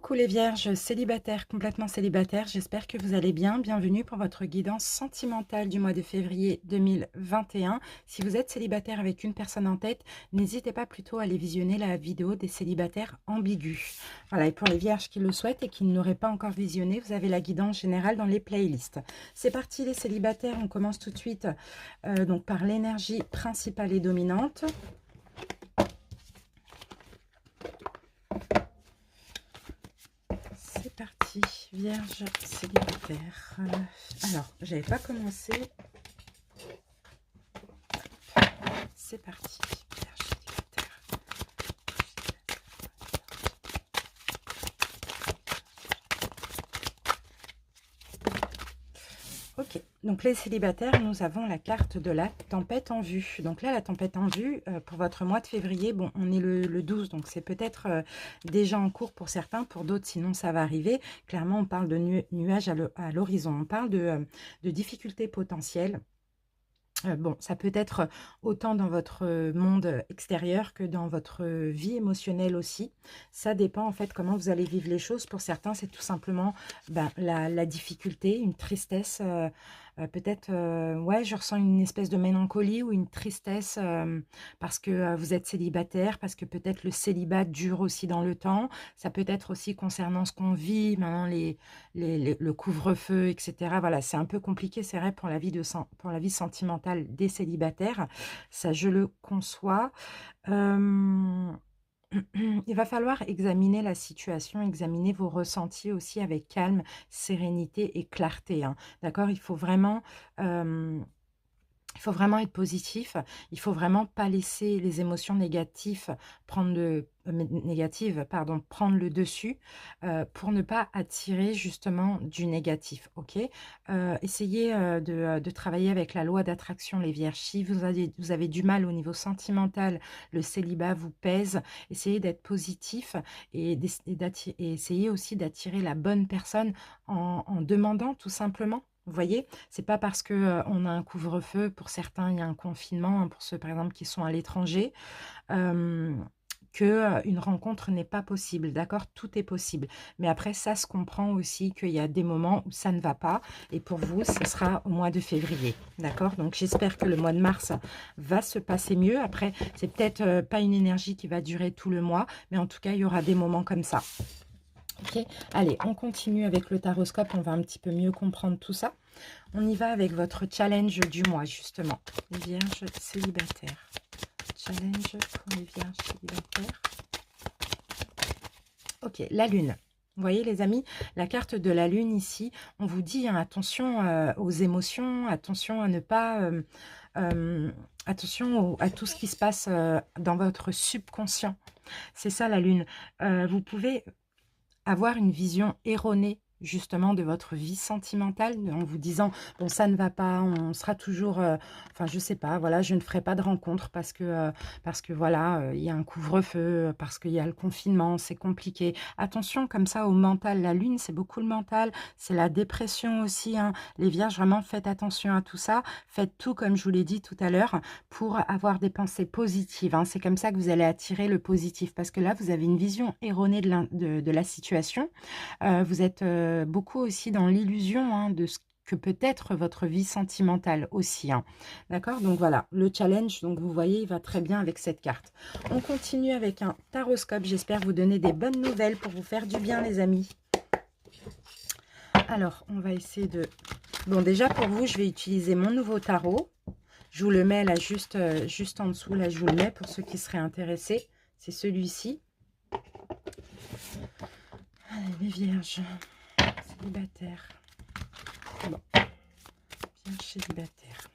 Coucou les vierges célibataires, complètement célibataires, j'espère que vous allez bien. Bienvenue pour votre guidance sentimentale du mois de février 2021. Si vous êtes célibataire avec une personne en tête, n'hésitez pas plutôt à aller visionner la vidéo des célibataires ambigus. Voilà, et pour les vierges qui le souhaitent et qui ne l'auraient pas encore visionné, vous avez la guidance générale dans les playlists. C'est parti les célibataires, on commence tout de suite donc par l'énergie principale et dominante. C'est parti, vierge célibataire. Alors, j'avais pas commencé. C'est parti, vierge célibataire. Ok, donc les célibataires, nous avons la carte de la tempête en vue. Donc là, la tempête en vue, pour votre mois de février, bon, on est le 12, donc c'est peut-être déjà en cours pour certains, pour d'autres, sinon ça va arriver. Clairement, on parle de nuages à l'horizon, on parle de difficultés potentielles. Bon, ça peut être autant dans votre monde extérieur que dans votre vie émotionnelle aussi. Ça dépend en fait comment vous allez vivre les choses. Pour certains, c'est tout simplement la difficulté, une tristesse. Peut-être, ouais, je ressens une espèce de mélancolie ou une tristesse parce que vous êtes célibataire, parce que peut-être le célibat dure aussi dans le temps. Ça peut être aussi concernant ce qu'on vit, maintenant le couvre-feu, etc. Voilà, c'est un peu compliqué, c'est vrai, pour la vie sentimentale des célibataires. Ça, je le conçois. Il va falloir examiner la situation, examiner vos ressentis aussi avec calme, sérénité et clarté, hein. D'accord? Il faut vraiment être positif, il faut vraiment pas laisser les émotions négatives, pardon, prendre le dessus pour ne pas attirer justement du négatif, ok? Essayez de travailler avec la loi d'attraction, les vierges. Si vous avez du mal au niveau sentimental, le célibat vous pèse, essayez d'être positif et essayez aussi d'attirer la bonne personne en demandant tout simplement. Vous voyez, c'est pas parce que on a un couvre-feu, pour certains il y a un confinement, hein, pour ceux par exemple qui sont à l'étranger, que une rencontre n'est pas possible, d'accord? Tout est possible. Mais après ça se comprend aussi qu'il y a des moments où ça ne va pas et pour vous, ce sera au mois de février, d'accord? Donc j'espère que le mois de mars va se passer mieux. Après, c'est peut-être pas une énergie qui va durer tout le mois, mais en tout cas, il y aura des moments comme ça. Ok, allez, on continue avec le taroscope, on va un petit peu mieux comprendre tout ça. On y va avec votre challenge du mois, justement. Les vierges célibataires. Challenge pour les vierges célibataires. Ok, la lune. Vous voyez les amis, la carte de la lune ici, on vous dit hein, attention aux émotions, attention à ne pas... attention à tout ce qui se passe dans votre subconscient. C'est ça la lune. Vous pouvez avoir une vision erronée justement de votre vie sentimentale en vous disant bon ça ne va pas, on sera toujours enfin je sais pas, voilà, je ne ferai pas de rencontre parce que voilà, il y a un couvre-feu, parce qu'il y a le confinement, c'est compliqué. Attention comme ça au mental, la lune c'est beaucoup le mental, c'est la dépression aussi, hein. Les vierges, vraiment faites attention à tout ça, faites tout comme je vous l'ai dit tout à l'heure pour avoir des pensées positives, hein. C'est comme ça que vous allez attirer le positif parce que là vous avez une vision erronée de la situation. Vous êtes beaucoup aussi dans l'illusion hein, de ce que peut être votre vie sentimentale aussi, hein. D'accord? Donc voilà, le challenge, donc vous voyez, il va très bien avec cette carte. On continue avec un taroscope. J'espère vous donner des bonnes nouvelles pour vous faire du bien, les amis. Alors, on va essayer de... Bon, déjà, pour vous, je vais utiliser mon nouveau tarot. Je vous le mets là, juste en dessous. Là, je vous le mets pour ceux qui seraient intéressés. C'est celui-ci. Allez, les vierges célibataires. Bon, vierge célibataire.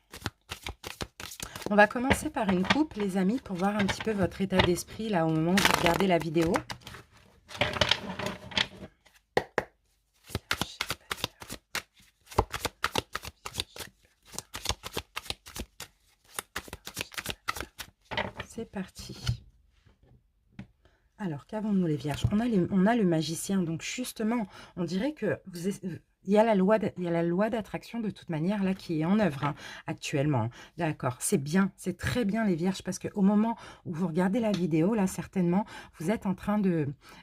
On va commencer par une coupe, les amis, pour voir un petit peu votre état d'esprit là au moment où vous regardez la vidéo. C'est parti. Alors, qu'avons-nous les vierges? On a le magicien, donc justement, on dirait que il y a la loi d'attraction de toute manière là qui est en œuvre hein, actuellement. D'accord, c'est bien, c'est très bien les vierges parce qu'au moment où vous regardez la vidéo, là certainement, vous êtes en train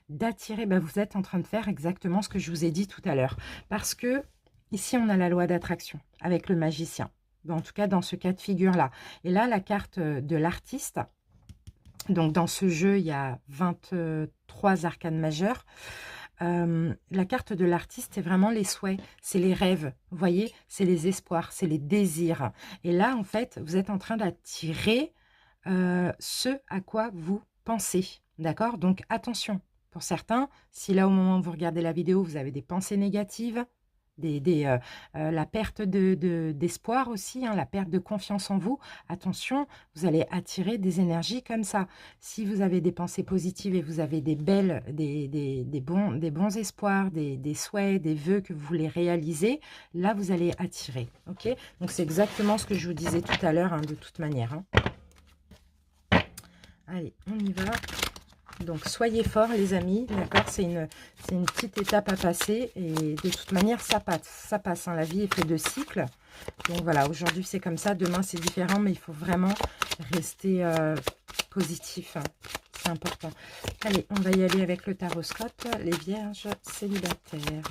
d'attirer, ben, vous êtes en train de faire exactement ce que je vous ai dit tout à l'heure. Parce que ici, on a la loi d'attraction avec le magicien. En tout cas, dans ce cas de figure-là. Et là, la carte de l'artiste. Donc, dans ce jeu, il y a 23 arcanes majeures. La carte de l'artiste, c'est vraiment les souhaits, c'est les rêves, vous voyez, c'est les espoirs, c'est les désirs. Et là, en fait, vous êtes en train d'attirer ce à quoi vous pensez, d'accord? Donc, attention, pour certains, si là, au moment où vous regardez la vidéo, vous avez des pensées négatives, la perte d'espoir aussi, hein, la perte de confiance en vous, attention, vous allez attirer des énergies comme ça. Si vous avez des pensées positives et vous avez des bons espoirs, des souhaits, des vœux que vous voulez réaliser, là, vous allez attirer. Ok? Donc, c'est exactement ce que je vous disais tout à l'heure, hein, de toute manière. Hein. Allez, on y va. Donc, soyez forts, les amis. D'accord? C'est une petite étape à passer. Et de toute manière, ça passe. Ça passe hein. La vie est faite de cycles. Donc, voilà. Aujourd'hui, c'est comme ça. Demain, c'est différent. Mais il faut vraiment rester positif. Hein. C'est important. Allez, on va y aller avec le taroscope. Les vierges célibataires.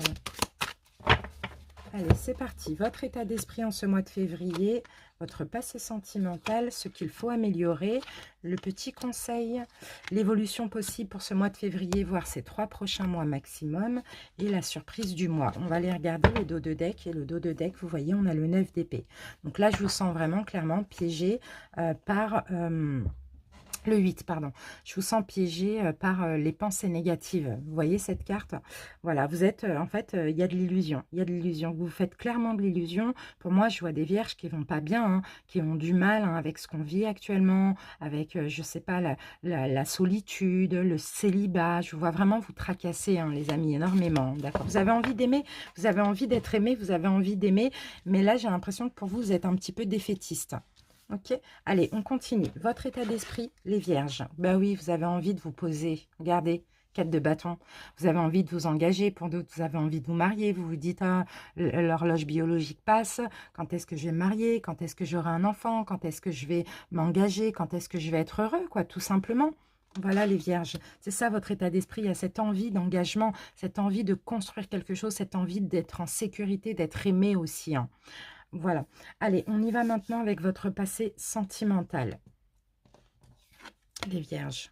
Allez, c'est parti. Votre état d'esprit en ce mois de février, votre passé sentimental, ce qu'il faut améliorer, le petit conseil, l'évolution possible pour ce mois de février, voire ces 3 prochains mois maximum, et la surprise du mois. On va aller regarder le dos de deck, et le dos de deck, vous voyez, on a le 9 d'épée. Donc là, je vous sens vraiment clairement piégé par... le 8, pardon. Je vous sens piégé par les pensées négatives. Vous voyez cette carte? Voilà, vous êtes, en fait, il y a de l'illusion. Il y a de l'illusion. Vous faites clairement de l'illusion. Pour moi, je vois des vierges qui vont pas bien, hein, qui ont du mal hein, avec ce qu'on vit actuellement, avec, je sais pas, la solitude, le célibat. Je vous vois vraiment vous tracasser, hein, les amis, énormément. D'accord? Vous avez envie d'aimer, vous avez envie d'être aimé, vous avez envie d'aimer, mais là, j'ai l'impression que pour vous, vous êtes un petit peu défaitiste. Ok, allez, on continue. Votre état d'esprit, les vierges. Ben oui, vous avez envie de vous poser. Regardez, 4 de bâton. Vous avez envie de vous engager. Pour d'autres, vous avez envie de vous marier. Vous vous dites, ah, l'horloge biologique passe. Quand est-ce que je vais me marier? Quand est-ce que j'aurai un enfant? Quand est-ce que je vais m'engager? Quand est-ce que je vais être heureux, quoi, tout simplement. Voilà les vierges, c'est ça votre état d'esprit, il y a cette envie d'engagement, cette envie de construire quelque chose, cette envie d'être en sécurité, d'être aimé aussi. Hein. Voilà. Allez, on y va maintenant avec votre passé sentimental. Les vierges.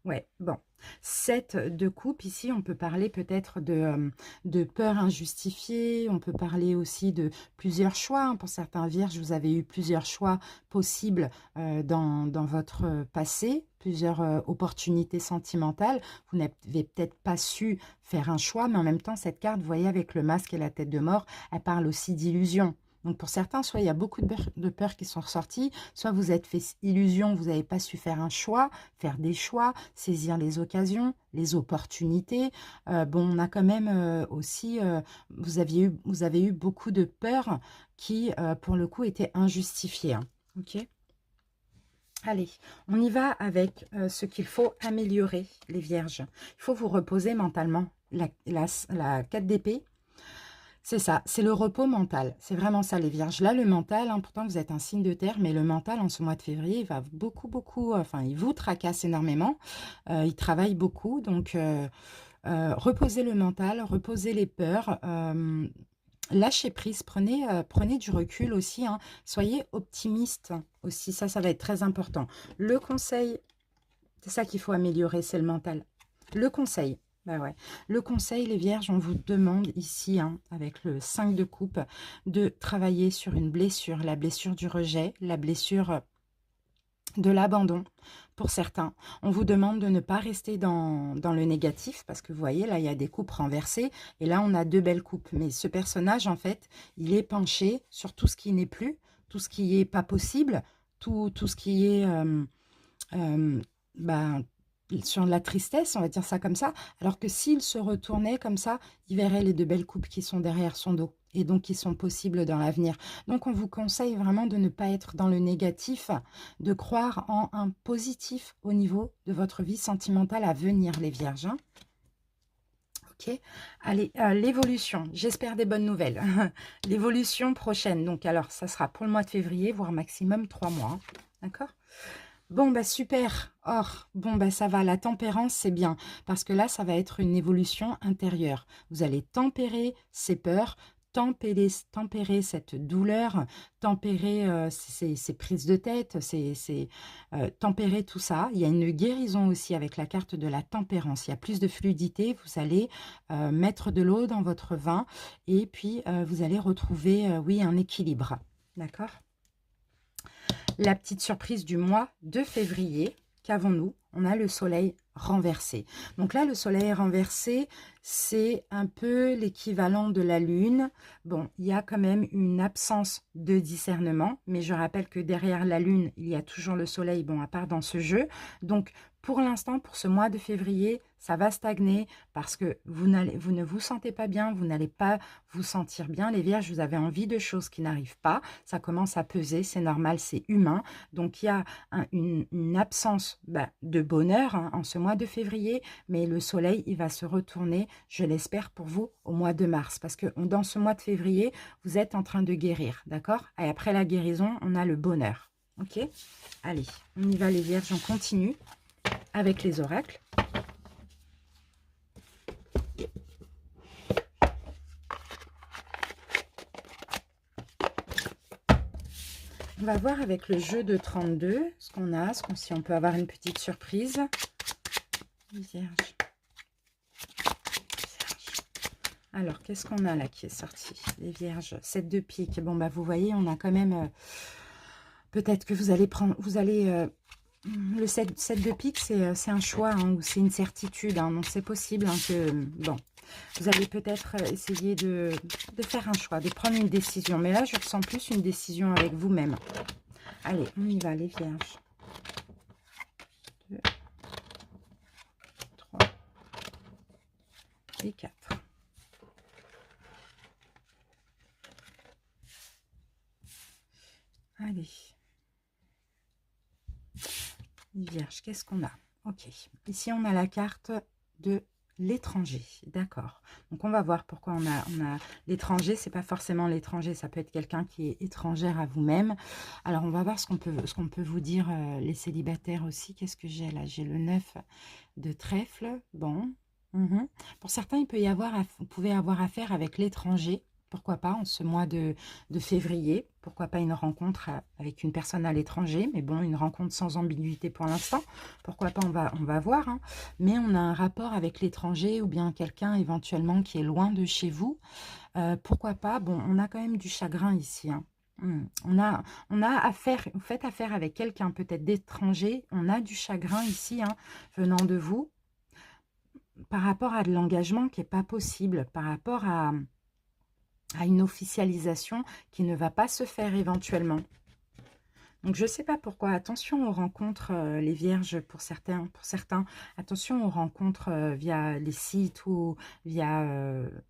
Ouais, bon. 7 de coupe, ici, on peut parler peut-être de peur injustifiée. On peut parler aussi de plusieurs choix. Hein. Pour certains vierges, vous avez eu plusieurs choix possibles dans votre passé, plusieurs opportunités sentimentales. Vous n'avez peut-être pas su faire un choix, mais en même temps, cette carte, vous voyez, avec le masque et la tête de mort, elle parle aussi d'illusion. Donc pour certains, soit il y a beaucoup de peurs qui sont ressorties, soit vous êtes fait illusion, vous n'avez pas su faire un choix, faire des choix, saisir les occasions, les opportunités. Bon, on a quand même aussi, vous avez eu beaucoup de peurs qui, pour le coup, étaient injustifiées. Hein. Ok. Allez, on y va avec ce qu'il faut améliorer, les vierges. Il faut vous reposer mentalement. La 4 d'épée, c'est ça, c'est le repos mental. C'est vraiment ça, les vierges. Là, le mental, hein, pourtant, vous êtes un signe de terre, mais le mental, en ce mois de février, il va beaucoup, enfin, il vous tracasse énormément. Il travaille beaucoup, donc reposez le mental, reposez les peurs. Lâchez prise, prenez du recul aussi. Hein. Soyez optimiste aussi, ça va être très important. Le conseil, c'est ça qu'il faut améliorer, c'est le mental. Le conseil. Bah ouais. Le conseil, les vierges, on vous demande ici, hein, avec le 5 de coupe, de travailler sur une blessure, la blessure du rejet, la blessure de l'abandon pour certains. On vous demande de ne pas rester dans le négatif, parce que vous voyez, là, il y a des coupes renversées, et là, on a 2 belles coupes. Mais ce personnage, en fait, il est penché sur tout ce qui n'est plus, tout ce qui n'est pas possible, tout ce qui est... ben, sur la tristesse, on va dire ça comme ça, alors que s'il se retournait comme ça, il verrait les 2 belles coupes qui sont derrière son dos et donc qui sont possibles dans l'avenir. Donc on vous conseille vraiment de ne pas être dans le négatif, de croire en un positif au niveau de votre vie sentimentale à venir, les vierges. Hein. Ok, allez, l'évolution, j'espère des bonnes nouvelles. L'évolution prochaine, donc alors ça sera pour le mois de février, voire maximum 3 mois, hein. D'accord? Bon, bah super. Or, bon, bah ça va, la tempérance, c'est bien. Parce que là, ça va être une évolution intérieure. Vous allez tempérer ces peurs, tempérer cette douleur, tempérer ces prises de tête, tempérer tout ça. Il y a une guérison aussi avec la carte de la tempérance. Il y a plus de fluidité. Vous allez mettre de l'eau dans votre vin et puis vous allez retrouver, oui, un équilibre. D'accord? La petite surprise du mois de février, qu'avons-nous? On a le soleil renversé. Donc là, le soleil renversé, c'est un peu l'équivalent de la lune. Bon, il y a quand même une absence de discernement, mais je rappelle que derrière la lune, il y a toujours le soleil, bon, à part dans ce jeu. Donc, pour l'instant, pour ce mois de février, ça va stagner parce que vous ne vous sentez pas bien, vous n'allez pas vous sentir bien. Les vierges, vous avez envie de choses qui n'arrivent pas. Ça commence à peser, c'est normal, c'est humain. Donc, il y a une absence de bonheur, hein, en ce mois de février, mais le soleil, il va se retourner, je l'espère pour vous, au mois de mars. Parce que dans ce mois de février, vous êtes en train de guérir, d'accord? Et après la guérison, on a le bonheur. Ok? Allez, on y va les vierges, on continue avec les oracles. On va voir avec le jeu de 32 ce qu'on a, si on peut avoir une petite surprise. Les vierges. Alors, qu'est-ce qu'on a là qui est sorti? Les vierges, 7 de pique. Bon, bah vous voyez, on a quand même... peut-être que vous allez prendre... le 7 de pique, c'est un choix, hein, ou c'est une certitude. Hein, donc, c'est possible, hein, que... Bon, vous allez peut-être essayer de faire un choix, de prendre une décision. Mais là, je ressens plus une décision avec vous-même. Allez, on y va, les vierges. 2, 3 et 4. Allez. Vierge, qu'est-ce qu'on a? Ok. Ici, on a la carte de l'étranger. D'accord. Donc, on va voir pourquoi on a l'étranger. C'est pas forcément l'étranger. Ça peut être quelqu'un qui est étrangère à vous-même. Alors, on va voir ce qu'on peut vous dire, les célibataires aussi. Qu'est-ce que j'ai là? J'ai le 9 de trèfle. Bon. Pour certains, vous pouvez avoir affaire avec l'étranger. Pourquoi pas en ce mois de février? Pourquoi pas une rencontre avec une personne à l'étranger? Mais bon, une rencontre sans ambiguïté pour l'instant. Pourquoi pas, on va voir. Hein. Mais on a un rapport avec l'étranger ou bien quelqu'un éventuellement qui est loin de chez vous. Pourquoi pas? Bon, on a quand même du chagrin ici. Hein. On a affaire, vous faites affaire avec quelqu'un peut-être d'étranger. On a du chagrin ici, hein, venant de vous. Par rapport à de l'engagement qui n'est pas possible. Par rapport à une officialisation qui ne va pas se faire éventuellement. Donc, je ne sais pas pourquoi. Attention aux rencontres, les vierges, pour certains. Attention aux rencontres via les sites ou via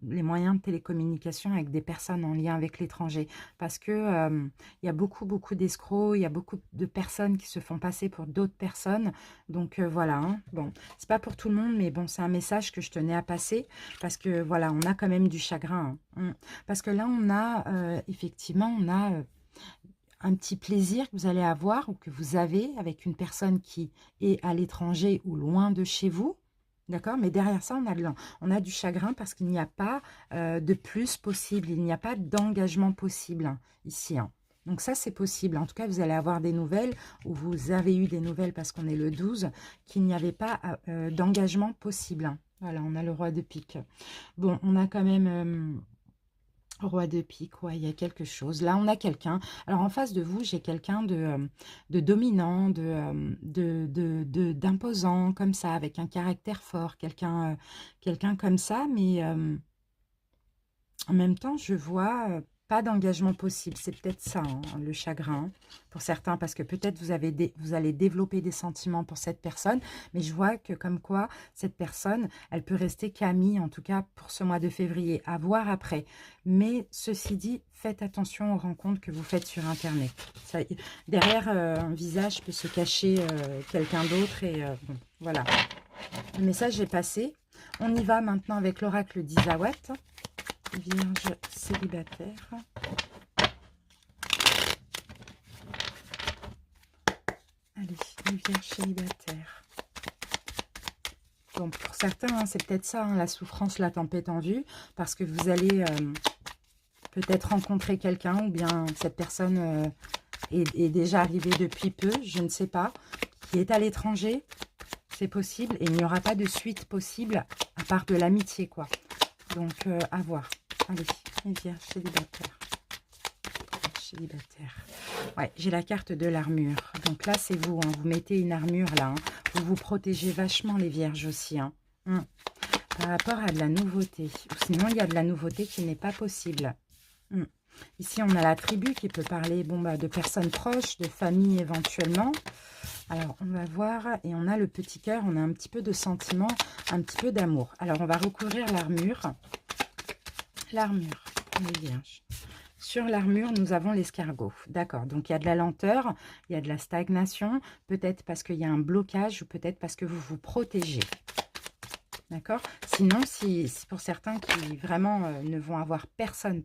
les moyens de télécommunication avec des personnes en lien avec l'étranger. Parce que il y a beaucoup d'escrocs, il y a beaucoup de personnes qui se font passer pour d'autres personnes. Donc, voilà. Hein. Bon, c'est pas pour tout le monde, mais bon, c'est un message que je tenais à passer. Parce que, voilà, on a quand même du chagrin. Hein. Parce que là, on a, effectivement, on a... un petit plaisir que vous allez avoir ou que vous avez avec une personne qui est à l'étranger ou loin de chez vous. D'accord? Mais derrière ça, on a du chagrin parce qu'il n'y a pas de plus possible. Il n'y a pas d'engagement possible, hein, ici. Hein. Donc ça, c'est possible. En tout cas, vous allez avoir des nouvelles ou vous avez eu des nouvelles parce qu'on est le 12, qu'il n'y avait pas d'engagement possible. Hein. Voilà, on a le roi de pique. Bon, on a quand même... Roi de pique, ouais, il y a quelque chose. Là, on a quelqu'un. Alors, en face de vous, j'ai quelqu'un de dominant, d'imposant, comme ça, avec un caractère fort. Quelqu'un comme ça, mais en même temps, je vois pas d'engagement possible. C'est peut-être ça, hein, le chagrin, pour certains, parce que peut-être vous allez développer des sentiments pour cette personne, mais je vois que comme quoi, cette personne, elle peut rester qu'amie, en tout cas pour ce mois de février, à voir après. Mais ceci dit, faites attention aux rencontres que vous faites sur Internet. Ça, derrière un visage peut se cacher quelqu'un d'autre et bon, voilà. Le message est passé. On y va maintenant avec l'oracle d'Isawat. Vierge célibataire. Allez, les vierges célibataires. Donc pour certains, hein, c'est peut-être ça, hein, la souffrance, la tempête en vue, parce que vous allez peut-être rencontrer quelqu'un, ou bien cette personne est déjà arrivée depuis peu, je ne sais pas, qui est à l'étranger, c'est possible, et il n'y aura pas de suite possible, à part de l'amitié, quoi. Donc, à voir. Allez, les vierges célibataires. Célibataire. Ouais, j'ai la carte de l'armure. Donc là, c'est vous, hein, vous mettez une armure là, hein. Vous vous protégez vachement les vierges aussi, hein. Par rapport à de la nouveauté. Ou sinon, il y a de la nouveauté qui n'est pas possible. Ici, on a la tribu qui peut parler de personnes proches, de famille éventuellement. Alors, on va voir. Et on a le petit cœur, on a un petit peu de sentiment, un petit peu d'amour. Alors, on va recouvrir l'armure. L'armure, les vierges. Sur l'armure, nous avons l'escargot. D'accord, donc il y a de la lenteur, il y a de la stagnation, peut-être parce qu'il y a un blocage ou peut-être parce que vous vous protégez. D'accord. Sinon, si pour certains qui vraiment ne vont avoir personne,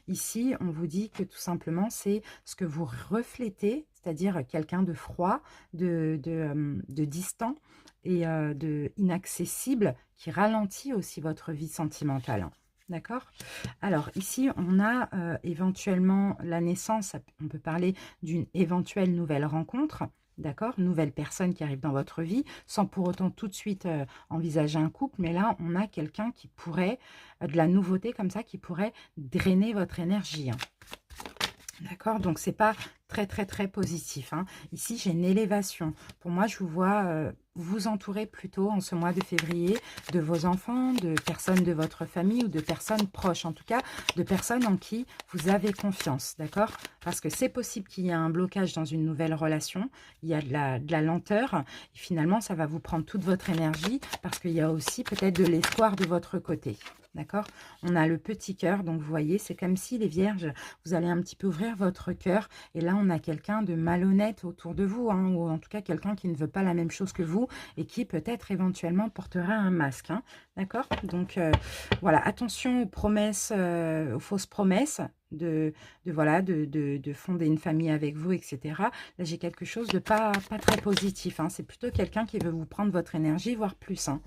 ici, on vous dit que tout simplement, c'est ce que vous reflétez, c'est-à-dire quelqu'un de froid, de distant et de inaccessible, qui ralentit aussi votre vie sentimentale. D'accord. Alors, ici, on a éventuellement la naissance, on peut parler d'une éventuelle nouvelle rencontre, d'accord, nouvelle personne qui arrive dans votre vie, sans pour autant tout de suite envisager un couple, mais là, on a quelqu'un qui pourrait, de la nouveauté comme ça, qui pourrait drainer votre énergie, hein. D'accord, donc c'est pas très positif, hein. Ici, j'ai une élévation. Pour moi, je vous vois vous entourer plutôt en ce mois de février de vos enfants, de personnes de votre famille ou de personnes proches, en tout cas de personnes en qui vous avez confiance, d'accord? Parce que c'est possible qu'il y ait un blocage dans une nouvelle relation, il y a de la lenteur, et finalement, ça va vous prendre toute votre énergie parce qu'il y a aussi peut-être de l'espoir de votre côté. D'accord? On a le petit cœur, donc vous voyez, c'est comme si les vierges, vous allez un petit peu ouvrir votre cœur. Et là, on a quelqu'un de malhonnête autour de vous, hein, ou en tout cas quelqu'un qui ne veut pas la même chose que vous et qui peut-être éventuellement portera un masque. Hein, d'accord? Donc voilà, attention aux promesses, aux fausses promesses. De fonder une famille avec vous, etc. Là, j'ai quelque chose de pas très positif. Hein. C'est plutôt quelqu'un qui veut vous prendre votre énergie, voire plus. Hein.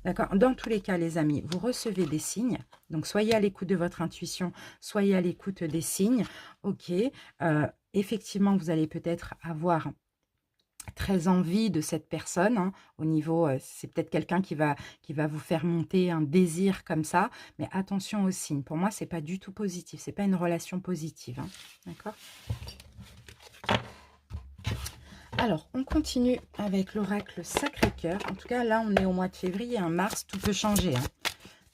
D'accord. Dans tous les cas, les amis, vous recevez des signes. Donc, soyez à l'écoute de votre intuition, soyez à l'écoute des signes. Ok. Effectivement, vous allez peut-être avoir très envie de cette personne, hein, au niveau, c'est peut-être quelqu'un qui va vous faire monter un désir comme ça, mais attention aux signes. Pour moi, c'est pas du tout positif, c'est pas une relation positive, hein, d'accord. Alors, on continue avec l'oracle Sacré-Cœur. En tout cas, là, on est au mois de février, hein, mars, tout peut changer, hein,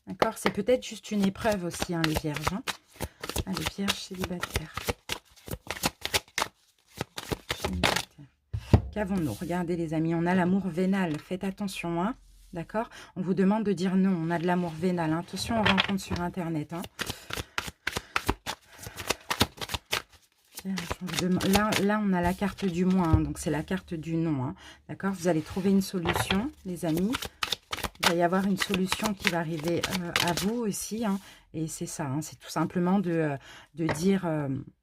d'accord. C'est peut-être juste une épreuve aussi, hein, les vierges, hein. Allez, vierges célibataires. Qu'avons-nous? Regardez les amis, on a l'amour vénal. Faites attention, hein, d'accord? On vous demande de dire non, on a de l'amour vénal. Hein. Attention, on rencontre sur Internet. Hein. Là, on a la carte du moins, hein, donc c'est la carte du non. Hein, d'accord? Vous allez trouver une solution, les amis. Il va y avoir une solution qui va arriver à vous aussi. Hein, et c'est ça, hein, c'est tout simplement de dire,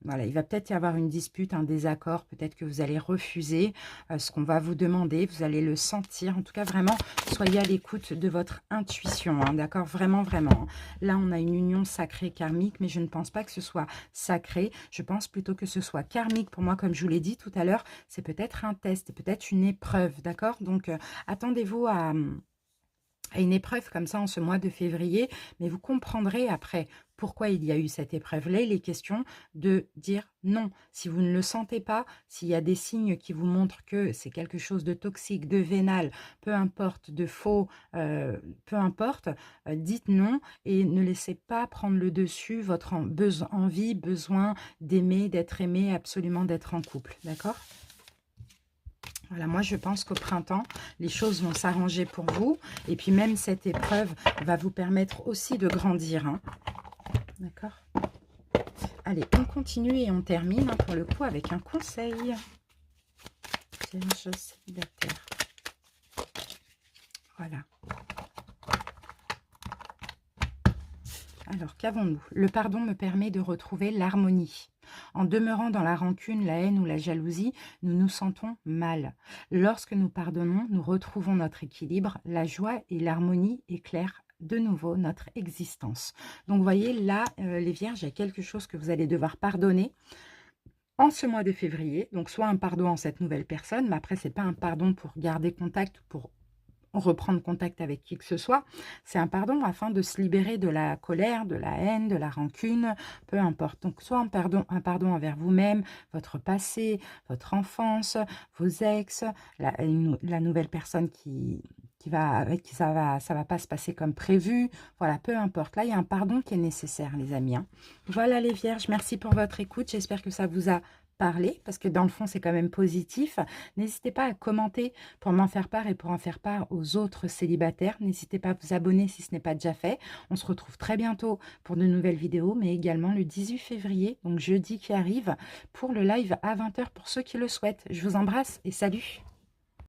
voilà, il va peut-être y avoir une dispute, un désaccord, peut-être que vous allez refuser ce qu'on va vous demander, vous allez le sentir. En tout cas, vraiment, soyez à l'écoute de votre intuition, hein, d'accord? Vraiment. Hein. Là, on a une union sacrée karmique, mais je ne pense pas que ce soit sacré. Je pense plutôt que ce soit karmique. Pour moi, comme je vous l'ai dit tout à l'heure, c'est peut-être un test, peut-être une épreuve, d'accord? Donc, attendez-vous à une épreuve comme ça en ce mois de février, mais vous comprendrez après pourquoi il y a eu cette épreuve-là. Il est question de dire non. Si vous ne le sentez pas, s'il y a des signes qui vous montrent que c'est quelque chose de toxique, de vénal, peu importe, de faux, peu importe, dites non et ne laissez pas prendre le dessus votre envie, besoin d'aimer, d'être aimé, absolument d'être en couple. D'accord ? Voilà, moi je pense qu'au printemps, les choses vont s'arranger pour vous. Et puis même cette épreuve va vous permettre aussi de grandir. Hein. D'accord? Allez, on continue et on termine hein, pour le coup avec un conseil. Vierge célibataire. Voilà. Alors, qu'avons-nous? Le pardon me permet de retrouver l'harmonie. En demeurant dans la rancune, la haine ou la jalousie, nous nous sentons mal. Lorsque nous pardonnons, nous retrouvons notre équilibre. La joie et l'harmonie éclairent de nouveau notre existence. Donc, vous voyez, là, les vierges, il y a quelque chose que vous allez devoir pardonner en ce mois de février. Donc, soit un pardon en cette nouvelle personne, mais après, c'est pas un pardon pour garder contact, pour reprendre contact avec qui que ce soit, c'est un pardon afin de se libérer de la colère, de la haine, de la rancune, peu importe. Donc, soit un pardon envers vous-même, votre passé, votre enfance, vos ex, la nouvelle personne avec qui ça va pas se passer comme prévu. Voilà, peu importe. Là, il y a un pardon qui est nécessaire, les amis, hein. Voilà, les vierges, merci pour votre écoute. J'espère que ça vous a parlé, parce que dans le fond, c'est quand même positif. N'hésitez pas à commenter pour m'en faire part et pour en faire part aux autres célibataires. N'hésitez pas à vous abonner si ce n'est pas déjà fait. On se retrouve très bientôt pour de nouvelles vidéos, mais également le 18 février, donc jeudi qui arrive, pour le live à 20 h pour ceux qui le souhaitent. Je vous embrasse et salut!